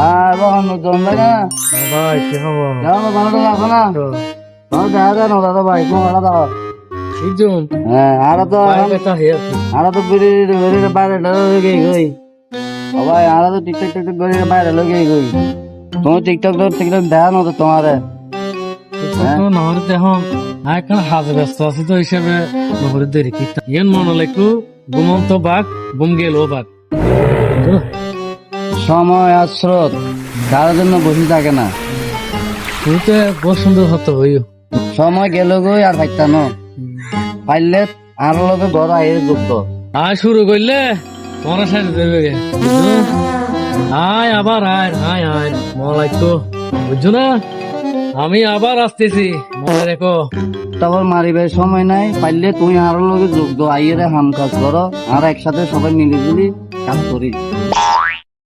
আর বহন জমবে না ভাই কি খবর? কেমন ভালো তো রাখো না ভালো দেখা যায় না দাদা ভাই কোন ভালো দাও ইজন হ্যাঁ ভাই বেটা হে আছে। আরা তো বেরিয়ে বাইরে লগে গই ও ভাই আরা তো টিকটক টিকটক বেরিয়ে বাইরে লগে গই তুমি টিকটক দেখা না তো তোমারে তো নহরে দেখুন এখন হাজার ব্যস্ত আছে তো হিসাবে নহরে দেরি কি ইয়েন মনে লাগু ঘুমন্ত বাঘ ঘুম গেল বাঘ সময় আর স্রোত কারোর জন্য বসে থাকে না তুই তো বহু সুন্দর হতো হইও সময় গেল গই আর পাইতানো পাইলে আর লগে ঘর আইয়ে যুক্ত আয় শুরু করলে মনে শেষ দেবে গে আয় আবার আয় আয় আয় মলাই তো বুঝছো না আমি আবার আসতেছি মনে রেখো তারপর মারিবার সময় নাই পাইলে তুমি আর লগে যুক্ত আইয়ে হাম কাজ করো আর একসাথে সবাই মিলিজুলি কাজ করি